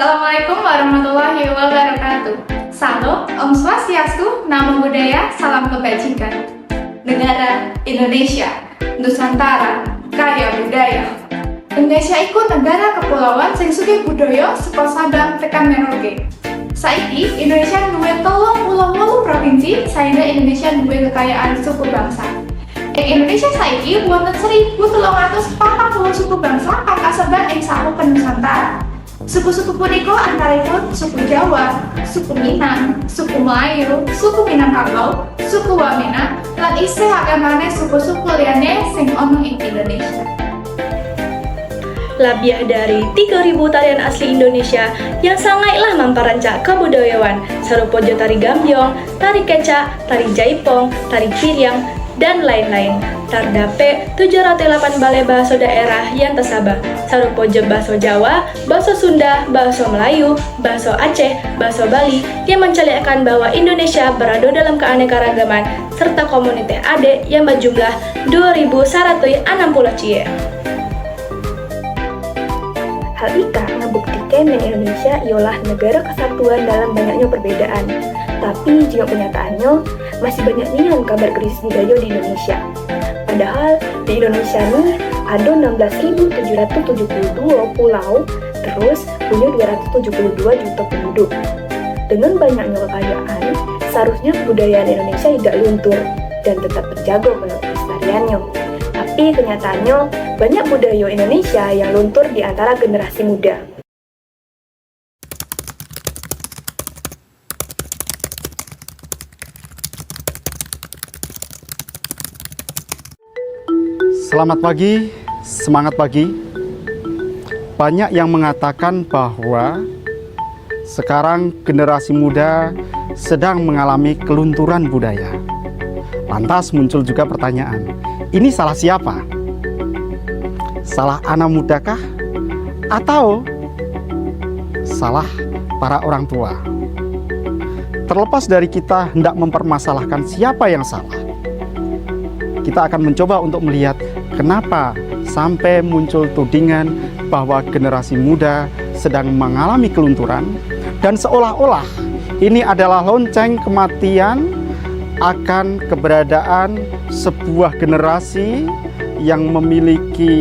Assalamualaikum warahmatullahi wabarakatuh. Salam, Om Swastiastu, Namo Buddhaya, Salam Kebajikan. Negara Indonesia, Nusantara, kaya budaya. Indonesia iku negara kepulauan sing sugih budaya saka Sabang tekan Merauke. Saiki Indonesia duwé 38 provinsi, sehingga Indonesia duwé kekayaan suku bangsa. Ing Indonesia saiki wonten 1.340 suku bangsa kang kasebar ing sakupen Nusantara. Suku-suku punika antaraipun suku Jawa, suku Minang, suku Melayu, suku Minangkabau, suku Wamena, lan isih akeh maneh suku-suku liyane sing ana ing Indonesia. Lebih dari 3.000 tarian asli Indonesia yang sangatlah memperancak kebudayaan sarupa tari gambyong, tari kecak, tari jaipong, tari piryang, dan lain-lain. Terdapat 708 balai bahasa daerah yang tersebar sarupa bahasa Jawa, bahasa Sunda, bahasa Melayu, bahasa Aceh, bahasa Bali yang menceritakan bahwa Indonesia berada dalam keanekaragaman serta komunitas adik yang berjumlah 2.160 cie. Hal ika ngebuktikan bahwa Indonesia ialah negara kesatuan dalam banyaknya perbedaan. Tapi jika kenyataannya masih banyak nih yang kabar krisis budaya di Indonesia. Padahal di Indonesia nih ada 16.772 pulau, terus punya 272 juta penduduk. Dengan banyaknya kekayaan, seharusnya kebudayaan Indonesia tidak luntur dan tetap terjaga kelestariannya. Tapi kenyataannya banyak budaya Indonesia yang luntur di antara generasi muda. Selamat pagi, semangat pagi. Banyak yang mengatakan bahwa sekarang generasi muda sedang mengalami kelunturan budaya. Lantas muncul juga pertanyaan, ini salah siapa? Salah anak mudakah? Atau salah para orang tua? Terlepas dari kita hendak mempermasalahkan siapa yang salah, kita akan mencoba untuk melihat kenapa sampai muncul tudingan bahwa generasi muda sedang mengalami kelunturan dan seolah-olah ini adalah lonceng kematian akan keberadaan sebuah generasi yang memiliki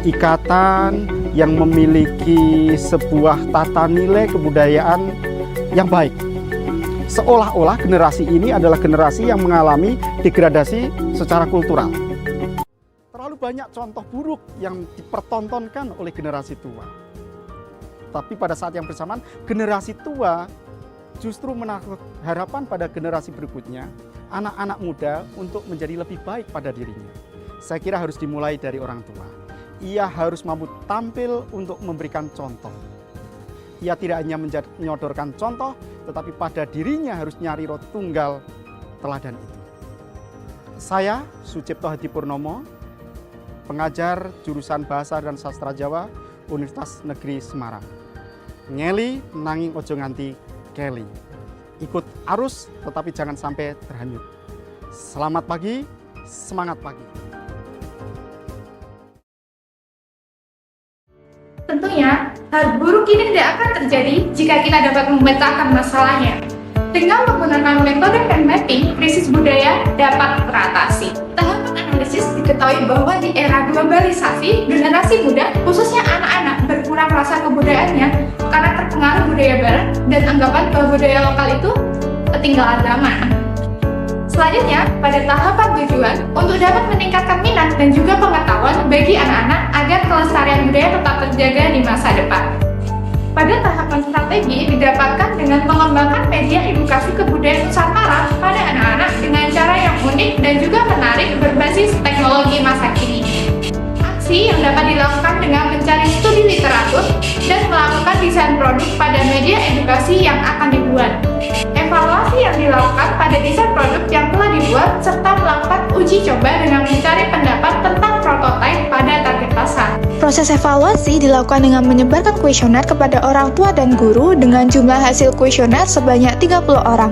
ikatan, yang memiliki sebuah tata nilai kebudayaan yang baik. Seolah-olah generasi ini adalah generasi yang mengalami degradasi secara kultural. Terlalu banyak contoh buruk yang dipertontonkan oleh generasi tua. Tapi pada saat yang bersamaan, generasi tua justru menaruh harapan pada generasi berikutnya, anak-anak muda untuk menjadi lebih baik pada dirinya. Saya kira harus dimulai dari orang tua. Ia harus mampu tampil untuk memberikan contoh. Ia tidak hanya menyodorkan contoh, tetapi pada dirinya harus nyari roh tunggal teladan itu. Saya, Sucipto Hadipurnomo, pengajar jurusan Bahasa dan Sastra Jawa, Universitas Negeri Semarang. Ngeli nanging ojo nganti keli. Ikut arus tetapi jangan sampai terhanyut. Selamat pagi, semangat pagi. Tentunya, hal buruk ini tidak akan terjadi jika kita dapat memetakan masalahnya. Dengan menggunakan metode mind mapping, krisis budaya dapat teratasi. Tahapan analisis diketahui bahwa di era globalisasi, generasi muda, khususnya anak-anak, berkurang rasa kebudayaannya karena terpengaruh budaya barat dan anggapan bahwa budaya lokal itu ketinggalan zaman. Selanjutnya, pada tahapan tujuan, untuk dapat meningkatkan minat dan juga pengetahuan bagi anak-anak agar kelestarian budaya tetap terjaga di masa depan. Pada tahapan strategi didapatkan dengan mengembangkan media edukasi kebudayaan Nusantara pada anak-anak dengan cara yang unik dan juga menarik berbasis teknologi masa kini. Aksi yang dapat dilakukan dengan mencari studi literatur dan melakukan desain produk pada media edukasi yang akan dibuat. Evaluasi yang dilakukan pada desain produk yang telah dibuat serta melakukan uji coba dengan mencari pendapat tentang prototipe pada target pasar. Proses evaluasi dilakukan dengan menyebarkan kuesioner kepada orang tua dan guru dengan jumlah hasil kuesioner sebanyak 30 orang.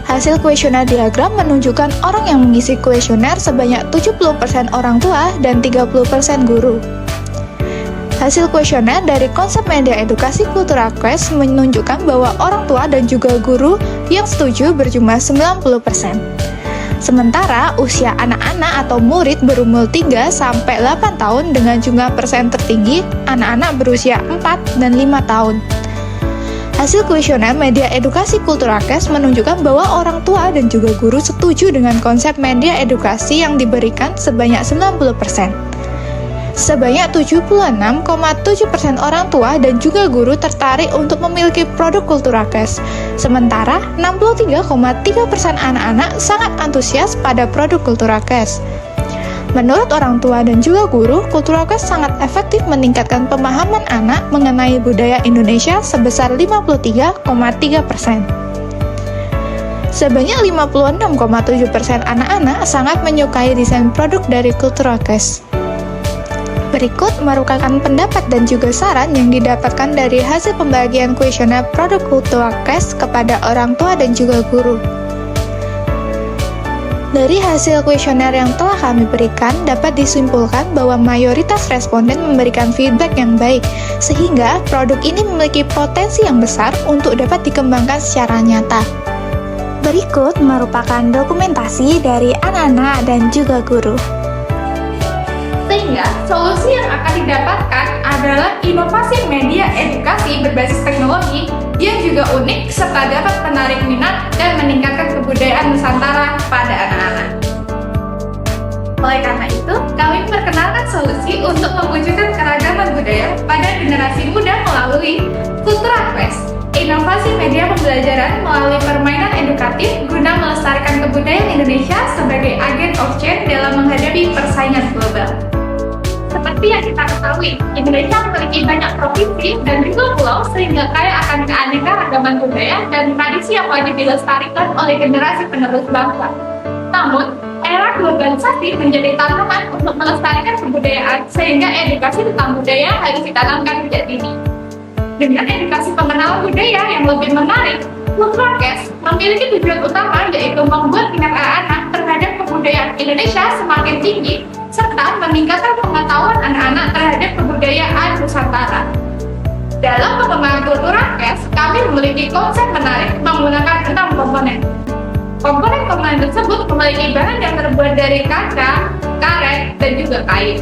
Hasil kuesioner diagram menunjukkan orang yang mengisi kuesioner sebanyak 70% orang tua dan 30% guru. Hasil kuesioner dari konsep media edukasi Cultural Quest menunjukkan bahwa orang tua dan juga guru yang setuju berjumlah 90%. Sementara usia anak-anak atau murid berumur 3-8 tahun dengan jumlah persen tertinggi anak-anak berusia 4 dan 5 tahun. Hasil kuesioner media edukasi Cultural Quest menunjukkan bahwa orang tua dan juga guru setuju dengan konsep media edukasi yang diberikan sebanyak 90%. Sebanyak 76,7% orang tua dan juga guru tertarik untuk memiliki produk Cultural Quest. Sementara 63,3% anak-anak sangat antusias pada produk Cultural Quest. Menurut orang tua dan juga guru, Cultural Quest sangat efektif meningkatkan pemahaman anak mengenai budaya Indonesia sebesar 53,3%. Sebanyak 56,7% anak-anak sangat menyukai desain produk dari Cultural Quest. Berikut merupakan pendapat dan juga saran yang didapatkan dari hasil pembagian kuesioner produk Cultural Quest kepada orang tua dan juga guru. Dari hasil kuesioner yang telah kami berikan, dapat disimpulkan bahwa mayoritas responden memberikan feedback yang baik, sehingga produk ini memiliki potensi yang besar untuk dapat dikembangkan secara nyata. Berikut merupakan dokumentasi dari anak-anak dan juga guru. Sehingga solusi yang akan didapatkan adalah inovasi media edukasi berbasis teknologi yang juga unik serta dapat menarik minat dan meningkatkan kebudayaan Nusantara pada anak-anak. Oleh karena itu, kami memperkenalkan solusi untuk mewujudkan keragaman budaya pada generasi muda melalui Cultural Quest, inovasi media pembelajaran melalui permainan edukatif guna melestarikan kebudayaan Indonesia sebagai agen of change dalam menghadapi persaingan global. Seperti yang kita ketahui, Indonesia memiliki banyak provinsi dan juga pulau sehingga kaya akan keanekaragaman budaya dan tradisi yang wajib dilestarikan oleh generasi penerus bangsa. Namun, era globalisasi menjadi tantangan untuk melestarikan kebudayaan sehingga edukasi tentang budaya harus ditanamkan sejak dini. Dengan edukasi pengenalan budaya yang lebih menarik, Cultural Quest memiliki tujuan utama yaitu membuat minat anak-anak terhadap kebudayaan Indonesia semakin tinggi serta meningkatkan pengetahuan anak-anak terhadap kebudayaan Nusantara. Dalam pengembangan Cultural Quest, kami memiliki konsep menarik menggunakan 6 komponen. Komponen-komponen tersebut memiliki bahan yang terbuat dari kaca, karet, dan juga kain.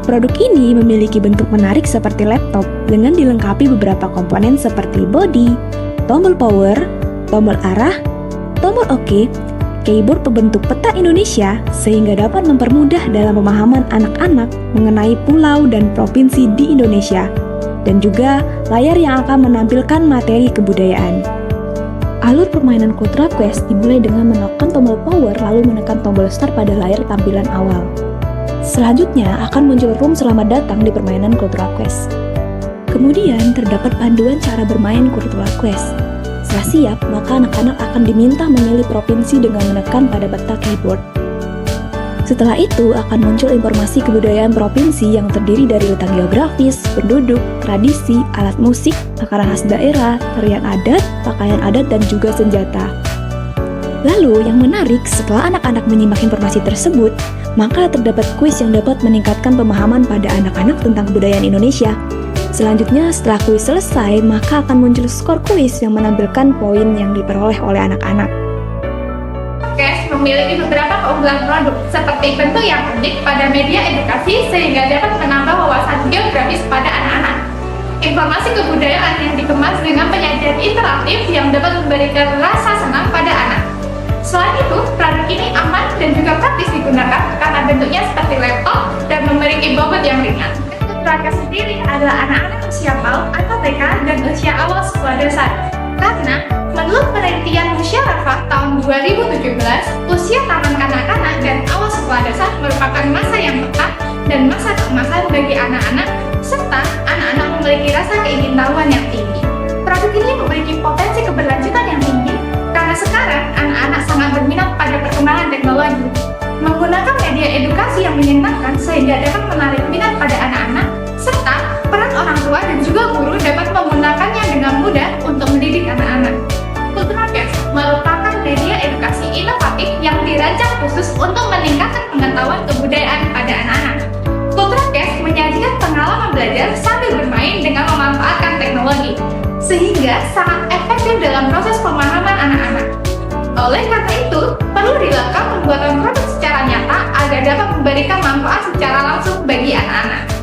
Produk ini memiliki bentuk menarik seperti laptop dengan dilengkapi beberapa komponen seperti bodi, tombol power, tombol arah, tombol OK, keyboard berbentuk peta Indonesia sehingga dapat mempermudah dalam pemahaman anak-anak mengenai pulau dan provinsi di Indonesia, dan juga layar yang akan menampilkan materi kebudayaan. Alur permainan Cultural Quest dimulai dengan menekan tombol power lalu menekan tombol start pada layar tampilan awal. Selanjutnya akan muncul room selamat datang di permainan Cultural Quest. Kemudian terdapat panduan cara bermain Cultural Quest. Setelah siap, maka anak-anak akan diminta memilih provinsi dengan menekan pada peta keyboard. Setelah itu akan muncul informasi kebudayaan provinsi yang terdiri dari letak geografis, penduduk, tradisi, alat musik, makanan khas daerah, tarian adat, pakaian adat, dan juga senjata. Lalu yang menarik, setelah anak-anak menyimak informasi tersebut, maka terdapat kuis yang dapat meningkatkan pemahaman pada anak-anak tentang kebudayaan Indonesia. Selanjutnya, setelah kuis selesai, maka akan muncul skor kuis yang menampilkan poin yang diperoleh oleh anak-anak. Quest memiliki beberapa keunggulan produk, seperti bentuk yang unik pada media edukasi sehingga dapat menambah wawasan geografis pada anak-anak. Informasi kebudayaan yang dikemas dengan penyajian interaktif yang dapat memberikan rasa senang pada anak. Selain itu, produk ini aman dan juga praktis digunakan karena bentuknya seperti laptop dan memiliki bobot yang ringan. Cultural Quest sendiri adalah anak-anak usia PAUD atau TK dan usia awal sekolah dasar. Karena menurut penelitian Musyawarah tahun 2017, usia taman kanak-kanak dan awal sekolah dasar merupakan masa yang tepat dan masa keemasan bagi anak-anak serta anak-anak memiliki rasa keingintahuan yang tinggi. Produk ini memiliki potensi keberlanjutan yang tinggi karena sekarang anak-anak sangat berminat pada perkembangan teknologi. Menggunakan media edukasi yang menyenangkan sehingga dapat menarik minat pada anak-anak, serta peran orang tua dan juga guru dapat menggunakannya dengan mudah untuk mendidik anak-anak. Cultural Quest merupakan media edukasi inovatif yang dirancang khusus untuk meningkatkan pengetahuan kebudayaan pada anak-anak. Cultural Quest menyajikan sehingga sangat efektif dalam proses pemahaman anak-anak. Oleh karena itu, perlu dilakukan pembuatan produk secara nyata agar dapat memberikan manfaat secara langsung bagi anak-anak.